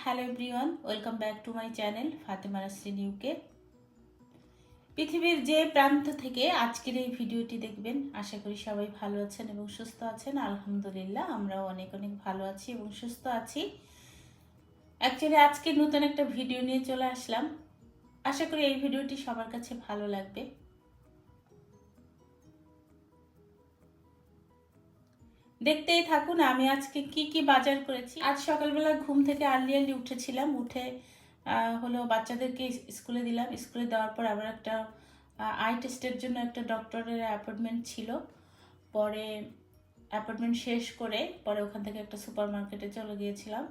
Hello everyone, welcome back to my channel Fatema Nasrin UK. পৃথিবীর যে প্রান্ত থেকে আজকের এই ভিডিওটি দেখবেন, আশা করি সবাই ভালো আছেন এবং সুস্থ আছেন। আলহামদুলিল্লাহ, আমরাও অনেক অনেক ভালো আছি এবং সুস্থ আছি। অ্যাকচুয়ালি আজকে নতুন একটা ভিডিও নিয়ে চলে আসলাম। আশা করি এই ভিডিওটি সবার কাছে ভালো লাগবে। দেখতেই থাকুন আমি আজকে কি কি বাজার করেছি। আজ সকালবেলা ঘুম থেকে আর্লি উঠেছিলাম। উঠে হলো বাচ্চাদেরকে স্কুলে দিলাম। স্কুলে দেওয়ার পর আবার একটা আই টেস্টের জন্য একটা ডক্টরের অ্যাপয়েন্টমেন্ট ছিল। পরে অ্যাপয়েন্টমেন্ট শেষ করে পরে ওখান থেকে একটা সুপার মার্কেটে চলে গিয়েছিলাম।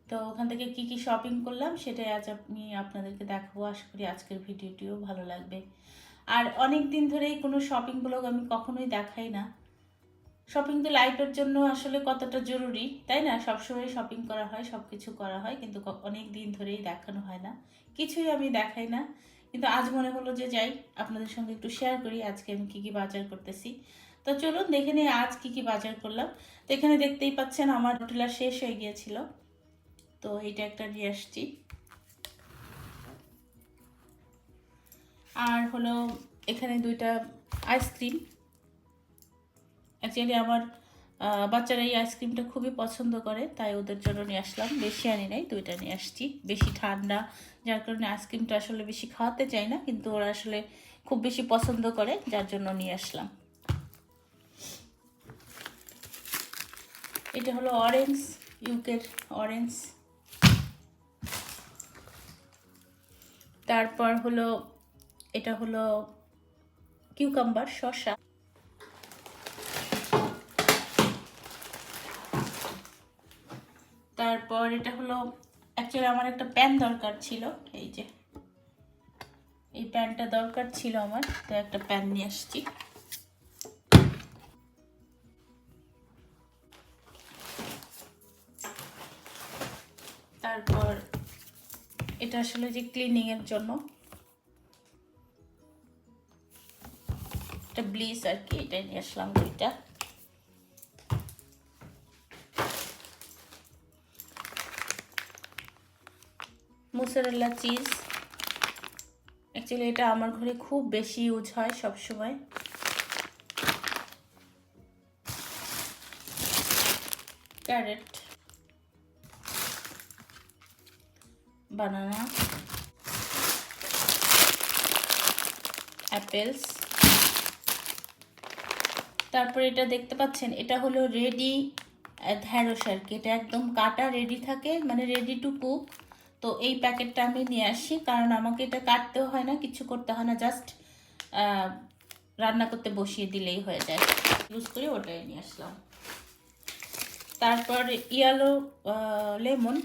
তো ওখান থেকে কি কি শপিং করলাম সেটাই আজ আমি আপনাদেরকে দেখাবো। আশা করি আজকের ভিডিওটিও ভালো লাগবে। আর অনেক দিন ধরেই কোনো শপিং ব্লগ আমি কখনোই দেখাই না। শপিং তো লাইফের জন্য আসলে কতটা জরুরি, তাই না? সবসময় শপিং করা হয়, সব কিছু করা হয়, কিন্তু অনেক দিন ধরেই দেখানো হয় না, কিছুই আমি দেখাই না। কিন্তু আজ মনে হলো যে যাই আপনাদের সঙ্গে একটু শেয়ার করি আজকে আমি কী কী বাজার করতেছি। তো চলুন দেখে নিই আজ কী কী বাজার করলাম। তো এখানে দেখতেই পাচ্ছেন আমার রুটিলা শেষ হয়ে গিয়েছিল, তো এটা একটা নিয়ে আসছি। আর হলো এখানে দুইটা আইসক্রিম। অ্যাকচুয়ালি আমার বাচ্চারা এই আইসক্রিমটা খুবই পছন্দ করে, তাই ওদের জন্য নিয়ে আসলাম। বেশি আনি নাই, দুইটা নিয়ে আসছি। বেশি ঠান্ডা, যার কারণে আইসক্রিমটা আসলে বেশি খাওয়াতে চাই না, কিন্তু ওরা আসলে খুব বেশি পছন্দ করে, যার জন্য নিয়ে আসলাম। এটা হলো অরেঞ্জ, ইউকের অরেঞ্জ। তারপর হলো এটা হলো কিউকাম্বার, শসা। তারপর এটা হলো, অ্যাকচুয়ালি আমার একটা প্যান দরকার ছিল, এই যে এই প্যানটা দরকার ছিল আমার, তো একটা প্যান নিয়ে আসছি। তারপর এটা আসলে যে ক্লিনিং এর জন্য এটা ব্লিস আর কি, এটাই নিয়ে আসলাম দুইটা। মোজারেলা চিজ, অ্যাকচুয়ালি এটা আমার ঘরে খুব বেশি ইউজ হয় সব সময়। ক্যারেট, বানানা, অ্যাপেলস। তারপর এটা দেখতে পাচ্ছেন, এটা হলো রেডি ঢ্যাঁড়স আর কি। এটা একদম কাটা রেডি থাকে, মানে রেডি টু কুক। তো এই প্যাকেটটা আমি নিয়ে আসি, কারণ আমাকে এটা কাটতেও হয় না, কিছু করতে হয় না, জাস্ট রান্না করতে বসিয়ে দিলেই হয়ে যায়। ইউজ করে ওটাই নিয়ে আসলাম। তারপর ইয়েলো লেমন,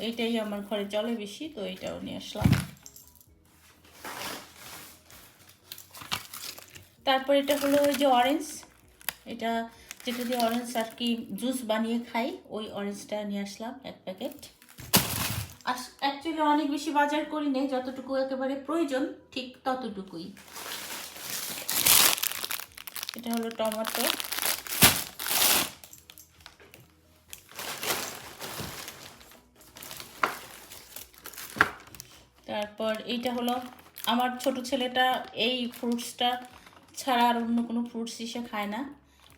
এইটাই আমার ঘরে চলে বেশি, তো এইটাও নিয়ে আসলাম। তারপর এটা হলো ওই যে অরেঞ্জ, এটা যেটা দিয়ে অরেঞ্জ আর কি জুস বানিয়ে খাই, ওই অরেঞ্জটা নিয়ে আসলাম এক প্যাকেট। অ্যাকচুয়ালি অনেক বেশি বাজার করি নেই, যতটুকু একেবারে প্রয়োজন ঠিক ততটুকুই। এটা হলো টমেটো। তারপর এইটা হলো, আমার ছোট ছেলেটা এই ফ্রুটসটা ছাড়া আর অন্য কোনো ফ্রুটস সে খায় না।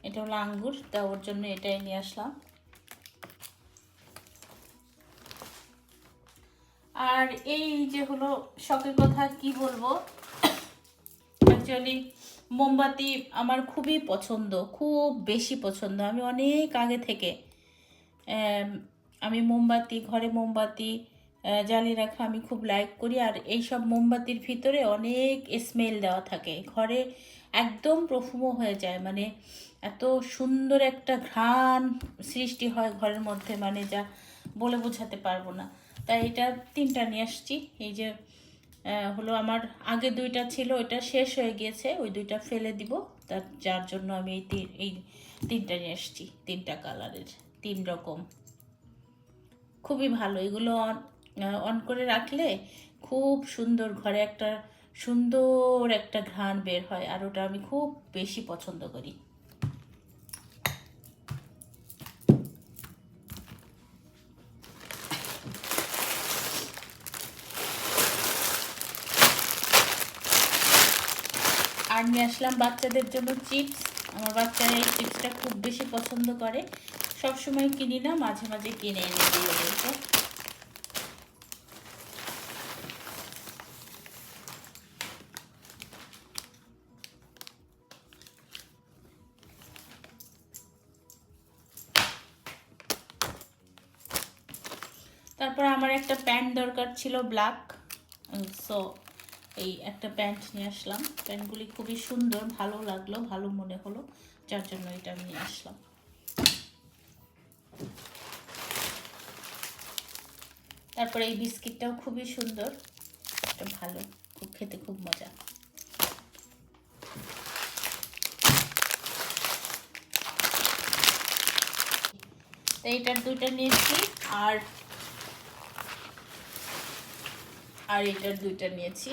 এটা হলো আঙ্গুর, তা ওর জন্য এটাই নিয়ে আসলাম। আর এই যে হলো শখের কথা কি বলবো, অ্যাকচুয়ালি মোমবাতি আমার খুবই পছন্দ, খুব বেশি পছন্দ। আমি অনেক আগে থেকে আমি মোমবাতি, ঘরে মোমবাতি জ্বালিয়ে রাখা আমি খুব লাইক করি। আর এইসব মোমবাতির ভিতরে অনেক স্মেল দেওয়া থাকে, ঘরে একদম প্রফুম হয়ে যায়, মানে এত সুন্দর একটা ঘ্রাণ সৃষ্টি হয় ঘরের মধ্যে, মানে যা বলে বোঝাতে পারবো না। তাই এটা তিনটা নিয়ে আসছি। এই যে হলো আমার আগে দুইটা ছিল, ওইটা শেষ হয়ে গিয়েছে, ওই দুইটা ফেলে দিব, তার যার জন্য আমি এই তিনটা নিয়ে আসছি, তিনটা কালারের, তিন রকম। খুবই ভালো, এগুলো অন করে রাখলে খুব সুন্দর ঘরে একটা সুন্দর একটা ঘ্রাণ বের হয়, আর ওটা আমি খুব বেশি পছন্দ করি। আর নিয়ে আসলাম বাচ্চাদের জন্য চিপস। আমার বাচ্চারা এই চিপসটা খুব বেশি পছন্দ করে, সবসময় কিনি না, মাঝে মাঝে কিনে এনে দিই ওদেরকে। তারপর আমার একটা প্যান্ট দরকার ছিল ব্ল্যাক, সো এই একটা প্যান্ট নিয়ে আসলাম। প্যান্টগুলি খুবই সুন্দর, ভালো লাগলো, ভালো মনে হলো, যার জন্য এটা আমি নিয়ে আসলাম। তারপরে এই বিস্কিটটাও খুবই সুন্দর, এটা ভালো, খুব খেতে খুব মজা। তো এইটার দুইটা নিয়েছি, আর আর এটার দুইটা নিয়েছি।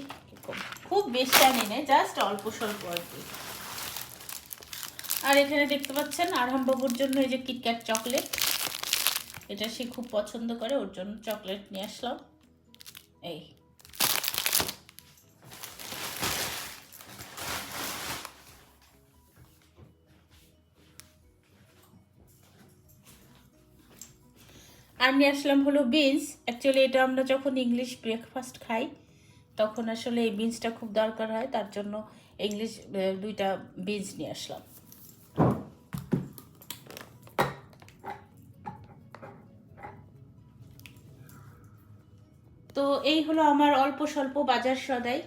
খুব বেশি আনি নাই, জাস্ট অল্প স্বল্প আর কি। আর এখানে দেখতে পাচ্ছেন আরহাম বাবুর জন্য এই যে কিটক্যাট চকলেট, এটা সে খুব পছন্দ করে, ওর জন্য চকলেট নিয়ে আসলাম। এই আর নিয়ে আসলাম হলো বিনস। অ্যাকচুয়ালি এটা আমরা যখন ইংলিশ ব্রেকফাস্ট খাই তখন আসলে এই বিনসটা খুব দরকার হয়, তার জন্য ইংলিশ দুইটা বিনস নিয়ে আসলাম। তো এই হলো আমার অল্প স্বল্প বাজার সদাই,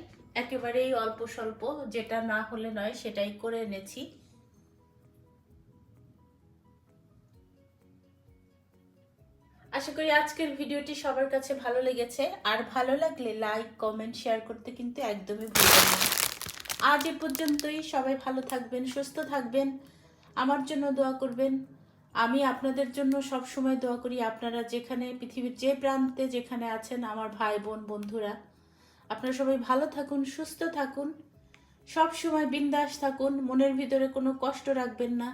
একেবারেই অল্প স্বল্প, যেটা না হলে নয় সেটাই করে এনেছি। আশা করি আজকের ভিডিওটি সবার কাছে ভালো লেগেছে, আর ভালো লাগলে লাইক কমেন্ট শেয়ার করতে কিন্তু একদমই ভুলবেন না। আজ এ পর্যন্তই, সবাই ভালো থাকবেন, সুস্থ থাকবেন, আমার জন্য দোয়া করবেন। আমি আপনাদের জন্য সব সময় দোয়া করি। আপনারা যেখানে, পৃথিবীর যে প্রান্তে যেখানে আছেন, আমার ভাই বোন বন্ধুরা, আপনারা সবাই ভালো থাকুন, সুস্থ থাকুন, সব সময় বিন্দাস থাকুন, মনের ভিতরে কোনো কষ্ট রাখবেন না,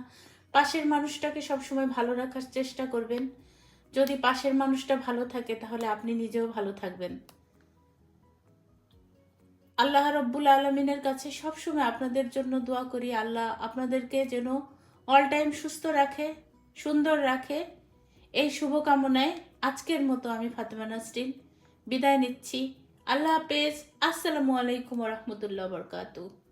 পাশের মানুষটাকে সব সময় ভালো রাখার চেষ্টা করবেন। যদি পাশের মানুষটা ভালো থাকে তাহলে আপনি নিজেও ভালো থাকবেন। আল্লাহ রব্বুল আলমিনের কাছে সবসময় আপনাদের জন্য দোয়া করি, আল্লাহ আপনাদেরকে যেন অল টাইম সুস্থ রাখে, সুন্দর রাখে, এই শুভকামনায় আজকের মতো আমি ফাতেমা নাসরিন বিদায় নিচ্ছি। আল্লাহ হাফেজ। আসসালামু আলাইকুম ওয়া রাহমাতুল্লাহি ওয়া বারাকাতুহু।